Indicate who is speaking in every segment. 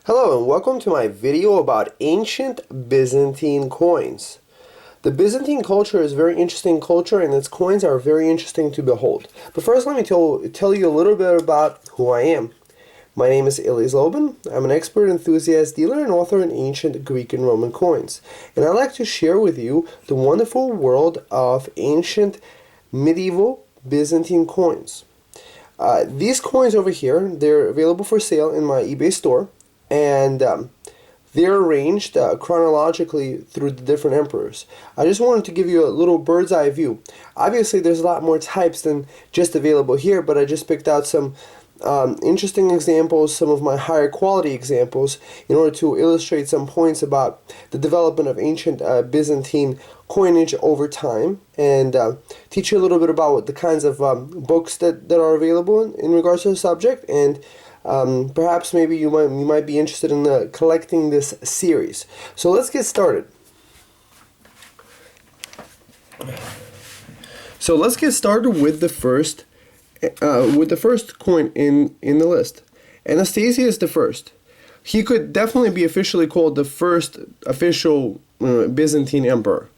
Speaker 1: Hello and welcome to my video about ancient Byzantine coins. The Byzantine culture is a very interesting culture and its coins are very interesting to behold. But first let me tell you a little bit about who I am. My name is Ilyas Lobin. I'm an expert enthusiast, dealer, and author in ancient Greek and Roman coins. And I'd like to share with you the wonderful world of ancient medieval Byzantine coins. These coins over here, they're available for sale in my eBay store. And they're arranged chronologically through the different emperors. I just wanted to give you a little bird's eye view. Obviously there's a lot more types than just available here, but I just picked out some interesting examples, some of my higher quality examples, in order to illustrate some points about the development of ancient Byzantine coinage over time, and teach you a little bit about the kinds of books that are available in regards to the subject, and perhaps maybe you might be interested in collecting this series. So let's get started. So let's get started with the first coin in the list. Anastasius the First. He could definitely be officially called the first official Byzantine emperor.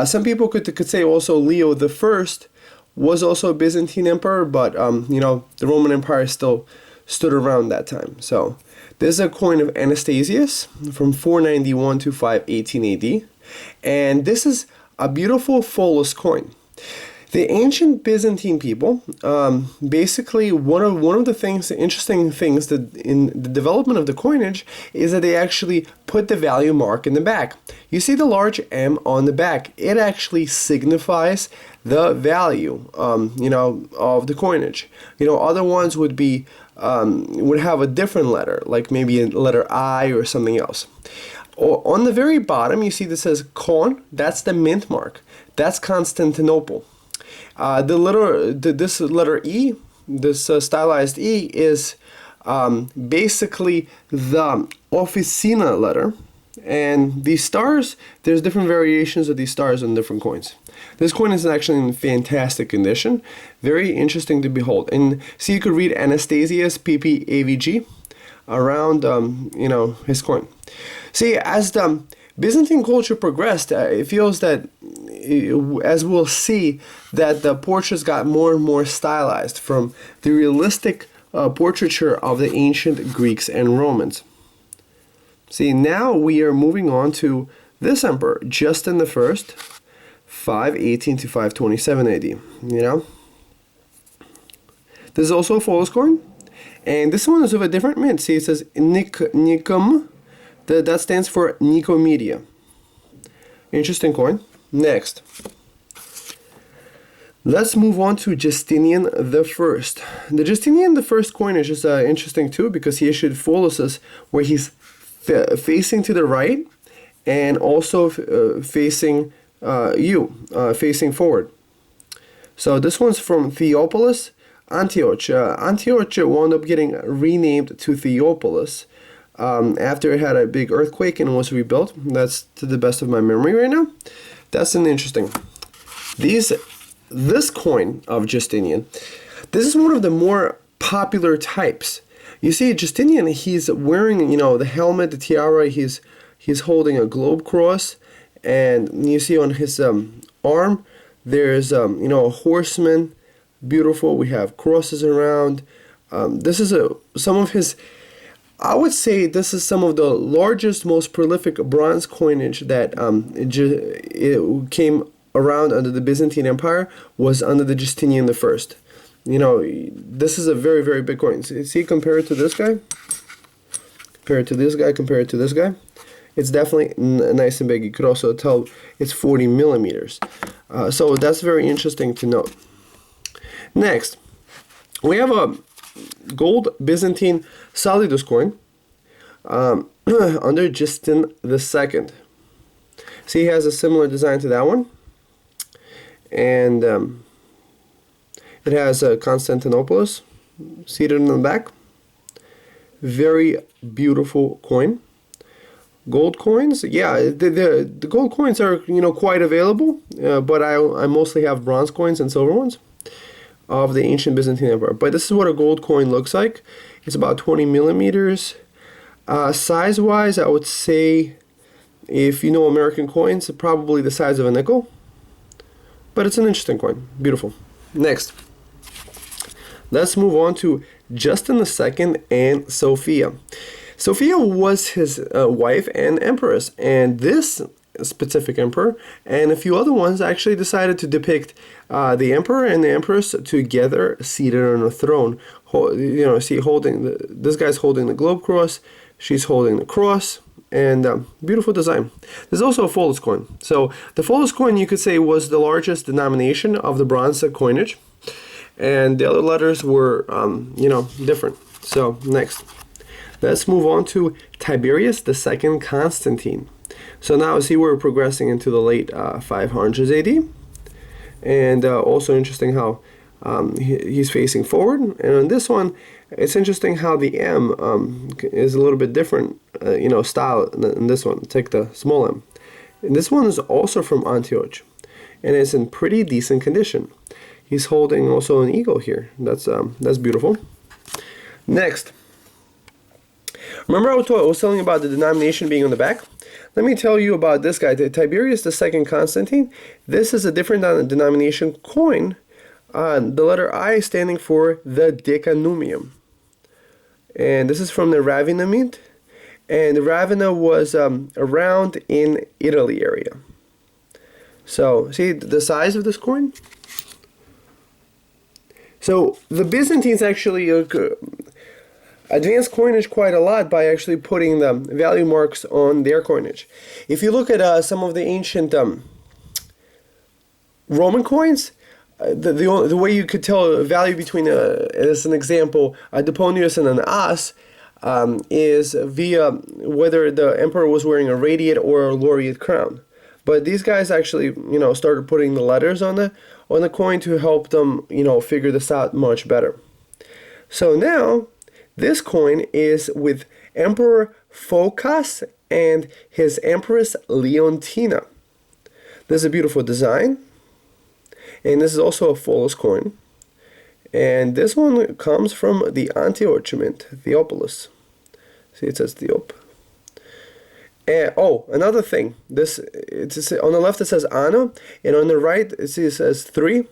Speaker 1: Some people could say also Leo the First was also a Byzantine emperor, but the Roman Empire still stood around that time. So this is a coin of Anastasius from 491 to 518 AD, and this is a beautiful follis coin. The ancient Byzantine people, basically one of the interesting things that in the development of the coinage is that they actually put the value mark in the back. You see the large M on the back. It actually signifies the value, of the coinage. Other ones would be would have a different letter, like maybe a letter I or something else. On the very bottom, you see this says Kon. That's the mint mark. That's Constantinople. This letter E, this stylized E, is basically the officina letter. And these stars, there's different variations of these stars on different coins. This coin is actually in fantastic condition, very interesting to behold. And see, you could read Anastasius PPAVG around, his coin. See, as the Byzantine culture progressed, it feels that, as we'll see, that the portraits got more and more stylized from the realistic portraiture of the ancient Greeks and Romans. See, now we are moving on to this emperor, Justin the First, 518 to 527 AD. This is also a follis coin, and this one is of a different mint. See, it says Nikom. That stands for Nicomedia. Interesting coin. Next, let's move on to Justinian the First. The Justinian the First coinage is interesting too, because he issued follises where he's facing to the right and also facing facing forward. So this one's from Theopolis, Antioch. Antioch wound up getting renamed to Theopolis after it had a big earthquake and was rebuilt. That's to the best of my memory right now. That's an interesting. This coin of Justinian, this is one of the more popular types. You see, Justinian, he's wearing, the helmet, the tiara. He's holding a globe cross, and you see on his arm, there's a horseman. Beautiful. We have crosses around. This is some of his. I would say this is some of the largest, most prolific bronze coinage that it came around under the Byzantine Empire was under the Justinian the First. This is a very, very big coin. See, compare it to this guy. Compare it to this guy. Compare it to this guy. It's definitely nice and big. You could also tell it's 40 millimeters. So that's very interesting to note. Next, we have a gold Byzantine solidus coin under Justin II. See, he has a similar design to that one. And it has Constantinopolis seated in the back. Very beautiful coin. Gold coins, yeah, the gold coins are quite available, but I mostly have bronze coins and silver ones of the ancient Byzantine Empire. But this is what a gold coin looks like. It's about 20 millimeters. Size-wise, I would say, if you know American coins, probably the size of a nickel. But it's an interesting coin. Beautiful. Next, let's move on to Justin II and Sophia. Sophia was his wife and empress, and this specific emperor and a few other ones actually decided to depict the emperor and the empress together seated on a throne. See, this guy's holding the globe cross, she's holding the cross, and beautiful design. There's also a fullis coin. So the fullis coin, you could say, was the largest denomination of the bronze coinage, and the other letters were different. So next, let's move on to Tiberius II Constantine. So now see we're progressing into the late 500s AD, and also interesting how he's facing forward. And on this one, it's interesting how the M is a little bit different, style in this one. Take the small m. And this one is also from Antioch, and it's in pretty decent condition. He's holding also an eagle here. That's beautiful. Next, remember I was telling you about the denomination being on the back? Let me tell you about this guy, the Tiberius II Constantine. This is a different denomination coin. The letter I standing for the decanumium. And this is from the Ravenna mint. And Ravenna was around in Italy area. So, see the size of this coin? So, the Byzantines actually advanced coinage quite a lot by actually putting the value marks on their coinage. If you look at some of the ancient Roman coins, the way you could tell a value between, as an example, a Deponius and an as, is via whether the emperor was wearing a radiate or a laureate crown. But these guys actually, started putting the letters on the coin to help them, figure this out much better. So now, this coin is with Emperor Phocas and his Empress Leontina. This is a beautiful design. And this is also a fullis coin. And this one comes from the Antioch mint, Theopolis. See, it says Theop. Another thing. It's on the left it says Anno, and on the right it says 3.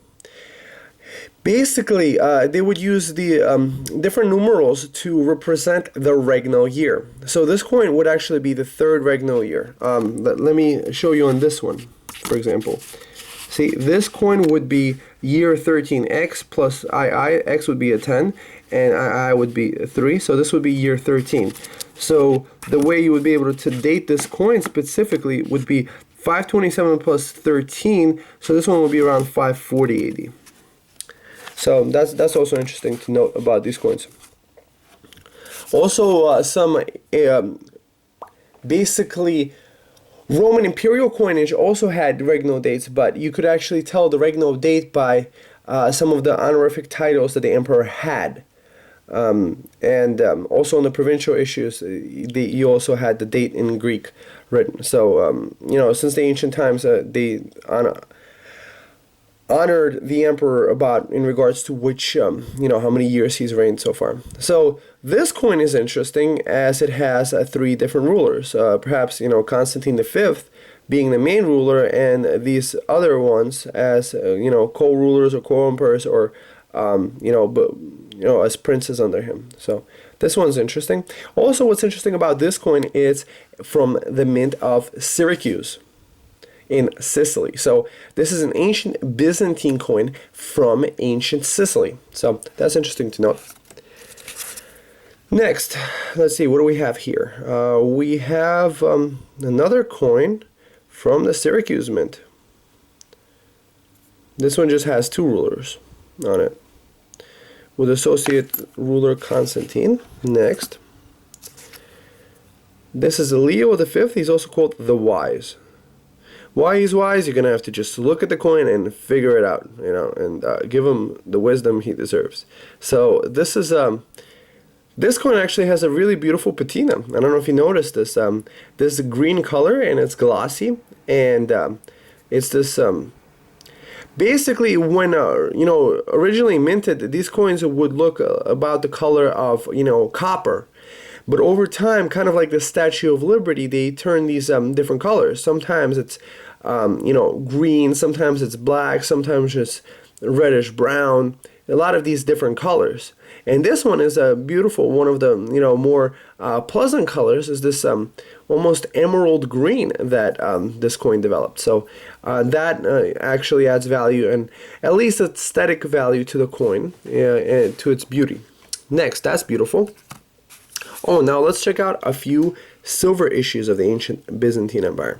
Speaker 1: Basically, they would use the different numerals to represent the regnal year. So this coin would actually be the third regnal year. Let me show you on this one, for example. See, this coin would be year 13x plus II. X would be a 10, and II would be a 3. So this would be year 13. So the way you would be able to date this coin specifically would be 527 plus 13. So this one would be around 540 AD. So that's also interesting to note about these coins. Also, some basically Roman imperial coinage also had regnal dates, but you could actually tell the regnal date by some of the honorific titles that the emperor had. And also on the provincial issues, you also had the date in Greek written. So, since the ancient times, they honored the emperor in regards to which, how many years he's reigned so far. So this coin is interesting as it has 3 different rulers. Perhaps, Constantine V being the main ruler, and these other ones as, co-rulers or co-emperors, or, as princes under him. So this one's interesting. Also, what's interesting about this coin is from the mint of Syracuse in Sicily. So this is an ancient Byzantine coin from ancient Sicily. So that's interesting to note. Next, let's see, what do we have here? We have another coin from the Syracuse mint. This one just has 2 rulers on it, with associate ruler Constantine. Next, this is Leo V. He's also called the Wise. Why he's wise, you're going to have to just look at the coin and figure it out, and give him the wisdom he deserves. So this is this coin actually has a really beautiful patina. I don't know if you noticed this. This green color, and it's glossy, and it's this basically when originally minted, these coins would look about the color of copper. But over time, kind of like the Statue of Liberty, they turn these different colors. Sometimes it's green, sometimes it's black, sometimes just reddish brown. A lot of these different colors. And this one is a beautiful, one of the more pleasant colors is this almost emerald green that this coin developed. So that actually adds value, and at least aesthetic value to the coin, and to its beauty. Next, that's beautiful. Oh, now let's check out a few silver issues of the ancient Byzantine Empire.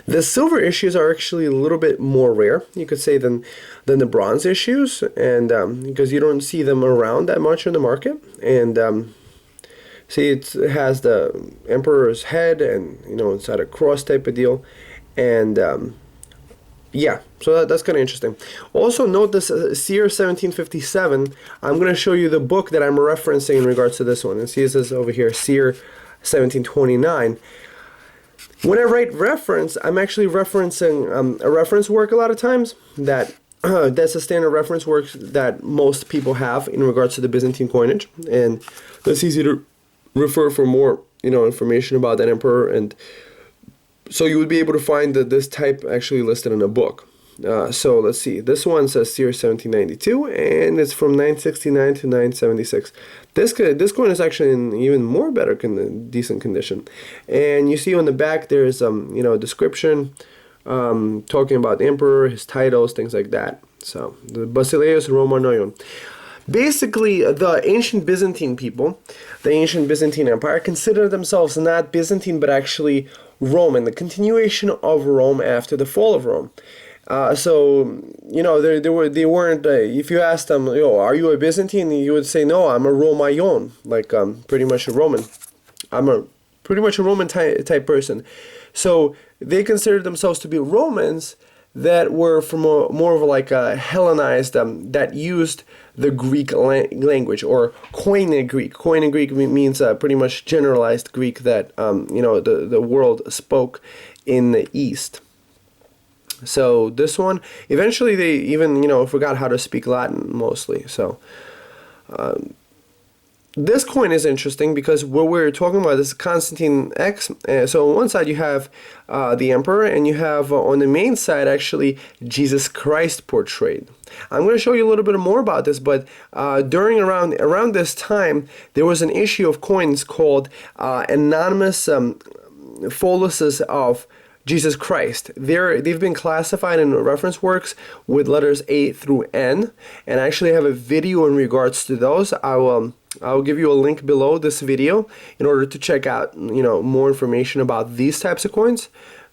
Speaker 1: The silver issues are actually a little bit more rare, you could say, than the bronze issues, and because you don't see them around that much in the market. And see, it has the emperor's head, and it's at a cross type of deal, and yeah, so that's kind of interesting. Also note this Seer 1757. I'm going to show you the book that I'm referencing in regards to this one. And see, it says over here, Seer 1729. When I write reference, I'm actually referencing a reference work a lot of times. That's a standard reference work that most people have in regards to the Byzantine coinage, and that's easy to refer for more information about that emperor. And so you would be able to find this type actually listed in a book. So let's see. This one says Seer 1792, and it's from 969 to 976. This coin is actually in even more better decent condition. And you see on the back there's a description talking about the emperor, his titles, things like that. So the Basileus Romanoion. Basically, the ancient Byzantine people, the ancient Byzantine Empire, consider themselves not Byzantine but actually Roman, the continuation of Rome after the fall of Rome. So they weren't. If you asked them, are you a Byzantine? You would say, no, I'm a Romaion, like pretty much a Roman. I'm pretty much a Roman type person. So they considered themselves to be Romans that were from more of like a Hellenized, that used the Greek language, or Koine Greek. Koine Greek means pretty much generalized Greek that the world spoke in the East. So this one, eventually they even forgot how to speak Latin mostly. So this coin is interesting because what we're talking about is Constantine X. So on one side you have the emperor, and you have on the main side actually Jesus Christ portrayed. I'm going to show you a little bit more about this, but around this time there was an issue of coins called anonymous foluses of Jesus Christ. They've been classified in reference works with letters A through N, and I actually have a video in regards to those. I'll give you a link below this video in order to check out more information about these types of coins,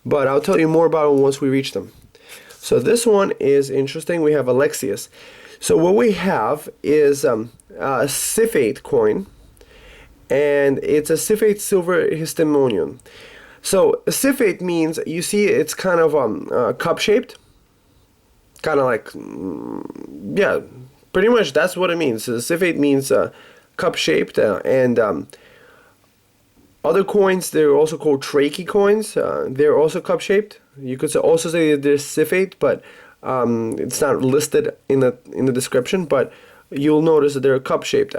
Speaker 1: but I'll tell you more about it once we reach them. So this one is interesting. We have Alexius. So what we have is a Siphate coin, and it's a Siphate silver histamonion. So Siphate means, you see, it's kind of cup shaped, kind of like, yeah, pretty much that's what it means. So Siphate means cup shaped, and other coins, they're also called trachy coins. They're also cup shaped. You could also say they're Siphate, but it's not listed in the description. But you'll notice that they're cup shaped.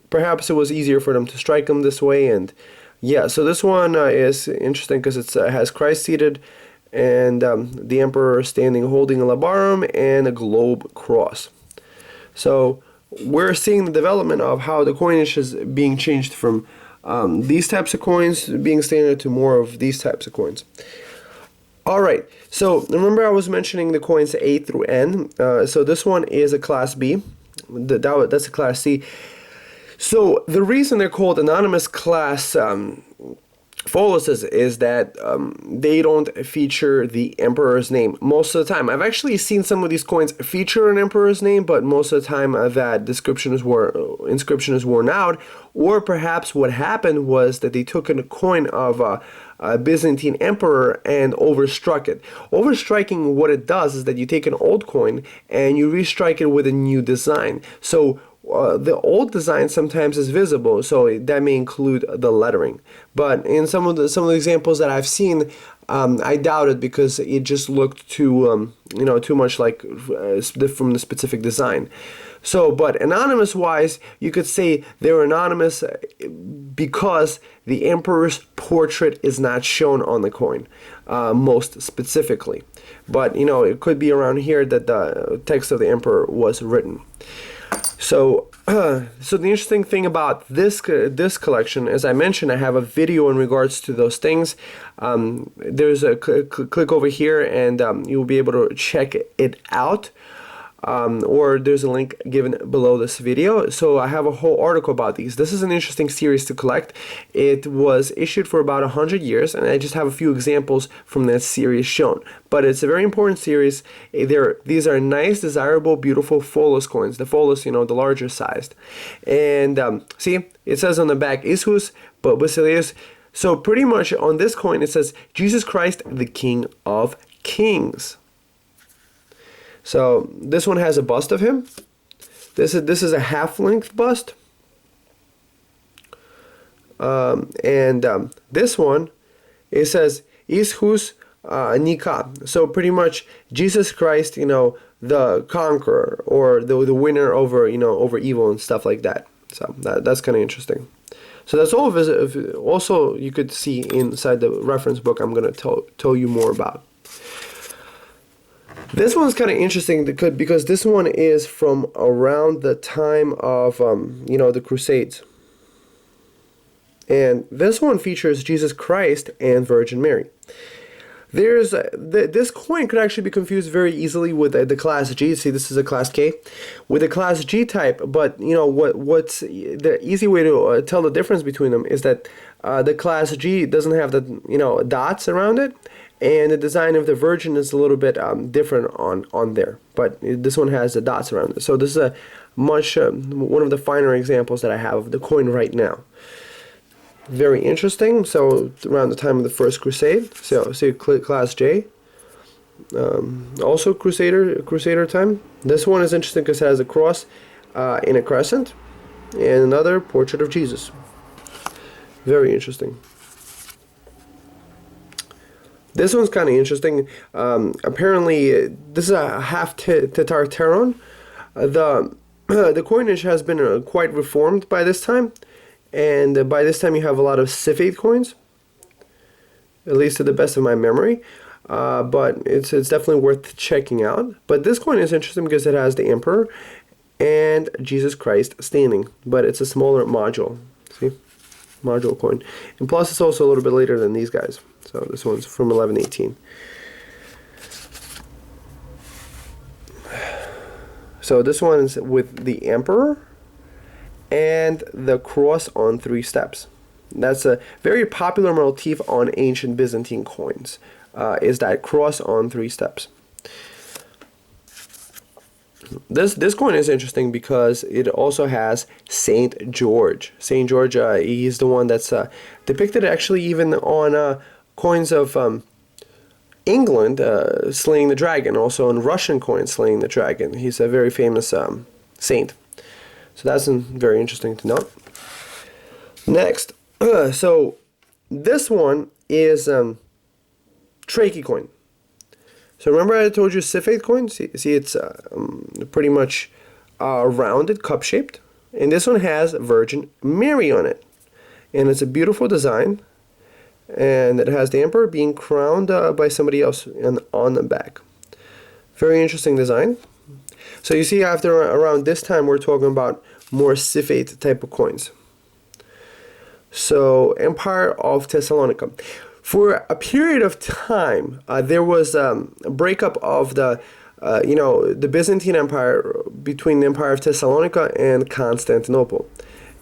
Speaker 1: Perhaps it was easier for them to strike them this way, and yeah, so this one is interesting because it has Christ seated, and the emperor standing holding a labarum and a globe cross. So we're seeing the development of how the coinage is being changed from these types of coins being standard to more of these types of coins. Alright, so remember I was mentioning the coins A through N. So this one is a class B. That's a class C. So the reason they're called anonymous class foluses is that they don't feature the emperor's name most of the time. I've actually seen some of these coins feature an emperor's name, but most of the time that inscription is worn out, or perhaps what happened was that they took a coin of a Byzantine emperor and overstruck it. Overstriking, what it does is that you take an old coin and you restrike it with a new design. So the old design sometimes is visible, so that may include the lettering. But in some of the examples that I've seen, I doubt it, because it just looked too much like from the specific design. So, but anonymous wise, you could say they're anonymous because the emperor's portrait is not shown on the coin, most specifically. But, you know, it could be around here that the text of the emperor was written. So, so the interesting thing about this collection, as I mentioned, I have a video in regards to those things. There's a click over here, and you'll be able to check it out. Or there's a link given below this video. So I have a whole article about these. This is an interesting series to collect. It was issued for about 100 years, and I just have a few examples from that series shown. But it's a very important series. These are nice, desirable, beautiful folus coins. The folus, you know, the larger sized. And see, it says on the back, Issus, but Basileus. So pretty much on this coin, it says, Jesus Christ, the King of Kings. So this one has a bust of him. This is a half-length bust. This one, it says Ishus Nika. So pretty much Jesus Christ, you know, the conqueror, or the winner over, you know, over evil and stuff like that. So that's kind of interesting. So that's all. Also, you could see inside the reference book I'm going to tell you more about. This one's kind of interesting because this one is from around the time of, you know, the Crusades. And this one features Jesus Christ and Virgin Mary. This coin could actually be confused very easily with the class G. See, this is a class K with a class G type. But you know what's the easy way to tell the difference between them is that the class G doesn't have the, you know, dots around it, and the design of the Virgin is a little bit different on there. But this one has the dots around it. So this is a much one of the finer examples that I have of the coin right now. Very interesting. So around the time of the First Crusade. So see class J. Also Crusader time. This one is interesting because it has a cross in a crescent, and another portrait of Jesus. Very interesting. This one's kind of interesting. Apparently, this is a half Tetarteron. The coinage has been quite reformed by this time. And by this time you have a lot of Cepheid coins, at least to the best of my memory. But it's definitely worth checking out. But this coin is interesting because it has the Emperor and Jesus Christ standing. But it's a smaller module. See? Module coin. And plus it's also a little bit later than these guys. So this one's from 1118. So this one's with the Emperor and the cross on 3 steps. That's a very popular motif on ancient Byzantine coins, is that cross on 3 steps. This coin is interesting because it also has Saint George. Saint George, he's the one that's depicted actually even on coins of England, slaying the dragon. Also in Russian coins, slaying the dragon. He's a very famous saint. So that's very interesting to note. Next, so this one is trachy coin. So remember I told you Cepheid coin? See it's pretty much rounded, cup-shaped. And this one has Virgin Mary on it. And it's a beautiful design. And it has the Emperor being crowned by somebody else on the back. Very interesting design. So you see, after around this time, we're talking about more Cepheid type of coins. So Empire of Thessalonica. For a period of time, there was a breakup of the, the Byzantine Empire between the Empire of Thessalonica and Constantinople.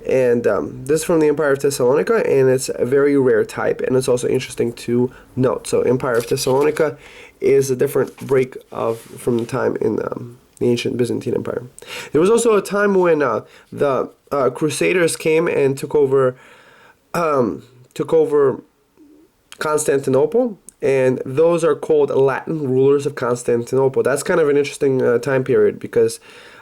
Speaker 1: And this is from the Empire of Thessalonica, and it's a very rare type, and it's also interesting to note. So Empire of Thessalonica is a different break from the time in the ancient Byzantine Empire. There was also a time when the Crusaders came and took over Constantinople, and those are called Latin rulers of Constantinople. That's kind of an interesting time period because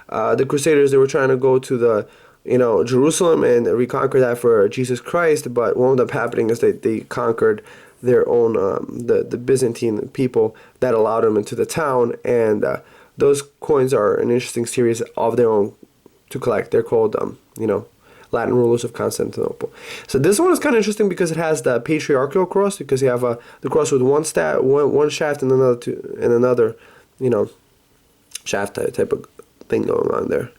Speaker 1: the Crusaders, they were trying to go to the Jerusalem and reconquer that for Jesus Christ, but what ended up happening is they conquered their own the Byzantine people that allowed them into the town, and those coins are an interesting series of their own to collect. They're called, you know, Latin rulers of Constantinople. So this one is kind of interesting because it has the patriarchal cross, because you have the cross with one shaft and another you know, shaft type of thing going on there.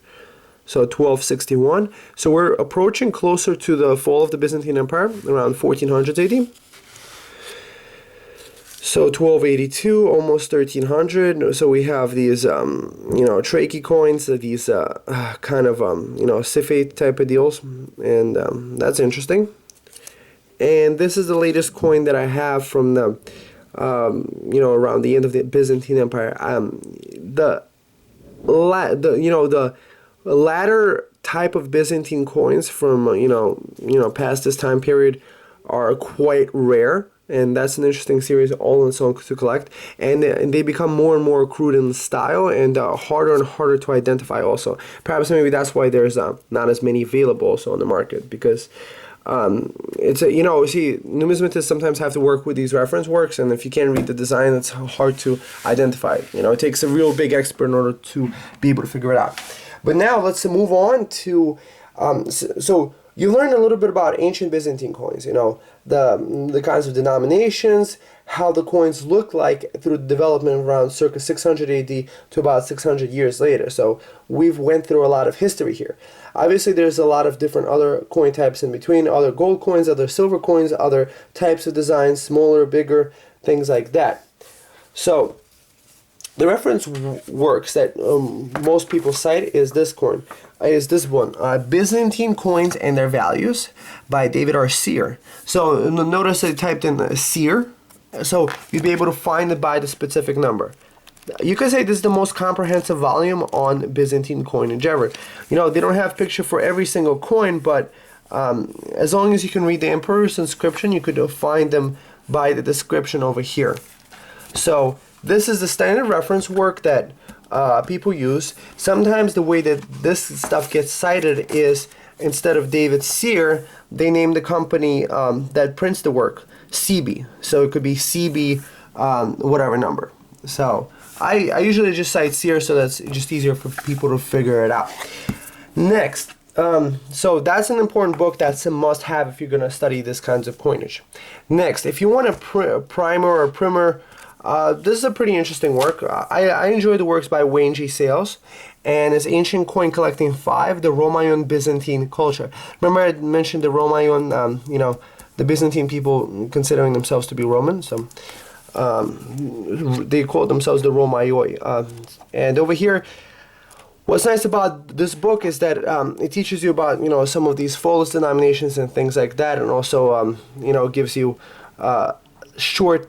Speaker 1: So 1261. So we're approaching closer to the fall of the Byzantine Empire, around 1400s AD. So 1282, almost 1300. So we have these, you know, trachy coins, these kind of, you know, Sifate type of deals, and that's interesting. And this is the latest coin that I have from the, you know, around the end of the Byzantine Empire. The latter type of Byzantine coins from, you know, past this time period are quite rare. And that's an interesting series all on its own to collect. And they become more and more crude in style and harder and harder to identify also. Perhaps maybe that's why there's not as many available also on the market, because it's a, you know, see, numismatists sometimes have to work with these reference works, and if you can't read the design, it's hard to identify it. You know, it takes a real big expert in order to be able to figure it out. But now let's move on to, so you learned a little bit about ancient Byzantine coins, you know, the kinds of denominations, how the coins look like through the development around circa 600 AD to about 600 years later. So we've went through a lot of history here. Obviously, there's a lot of different other coin types in between, other gold coins, other silver coins, other types of designs, smaller, bigger, things like that. So the reference works that most people cite is this coin, this one, Byzantine Coins and Their Values by David R. Sear. So notice I typed in Sear, so you'd be able to find it by the specific number. You could say this is the most comprehensive volume on Byzantine coinage ever. You know, they don't have picture for every single coin, but as long as you can read the emperor's inscription, you could find them by the description over here. So this is the standard reference work that people use. Sometimes the way that this stuff gets cited is, instead of David Sear, they name the company that prints the work CB. So it could be CB whatever number. So I usually just cite Sear, so that's just easier for people to figure it out. Next, so that's an important book. That's a must-have if you're going to study this kinds of coinage. Next, if you want a primer or a primer, this is a pretty interesting work. I enjoy the works by Wayne G. Sales, and it's Ancient Coin Collecting 5, the Romayon Byzantine Culture. Remember I mentioned the Romayon, you know, the Byzantine people considering themselves to be Roman, so they call themselves the Romayoi. And over here, what's nice about this book is that it teaches you about, you know, some of these false denominations and things like that, and also, you know, gives you short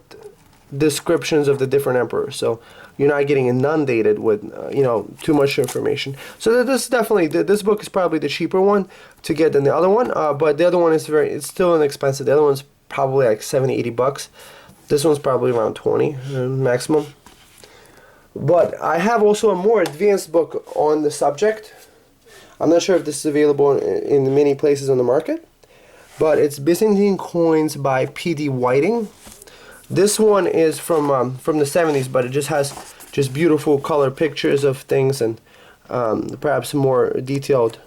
Speaker 1: descriptions of the different emperors, so you're not getting inundated with you know, too much information. So this definitely, this book is probably the cheaper one to get than the other one, but the other one is it's still inexpensive. The other one's probably like 70-80 bucks. This one's probably around 20 maximum. But I have also a more advanced book on the subject. I'm not sure if this is available in many places on the market, but it's Byzantine Coins by P.D. Whiting. This one is from the 70s, but it just has just beautiful color pictures of things and perhaps more detailed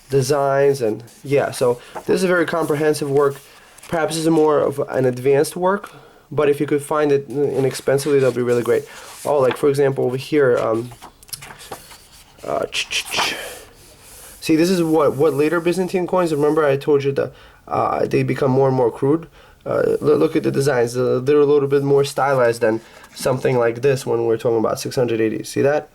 Speaker 1: designs, and yeah, so this is a very comprehensive work. Perhaps this is more of an advanced work, but if you could find it inexpensively, that'd be really great. Oh, like for example over here, see, this is what later Byzantine coins. Remember I told you that they become more and more crude. Look at the designs. They're a little bit more stylized than something like this when we're talking about 680. See that?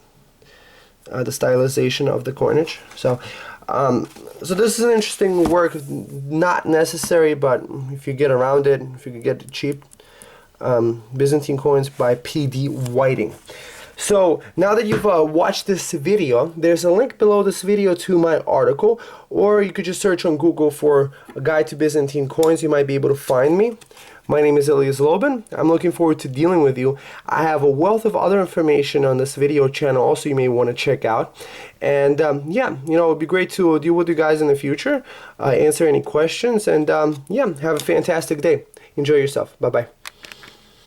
Speaker 1: The stylization of the coinage. So, so this is an interesting work. Not necessary, but if you get around it, if you can get it cheap, Byzantine Coins by P.D. Whiting. So now that you've watched this video, there's a link below this video to my article, or you could just search on Google for a guide to Byzantine coins. You might be able to find me. My name is Elias Lobin. I'm looking forward to dealing with you. I have a wealth of other information on this video channel also you may want to check out. And yeah, you know, it would be great to deal with you guys in the future, answer any questions, and yeah, have a fantastic day. Enjoy yourself. Bye-bye.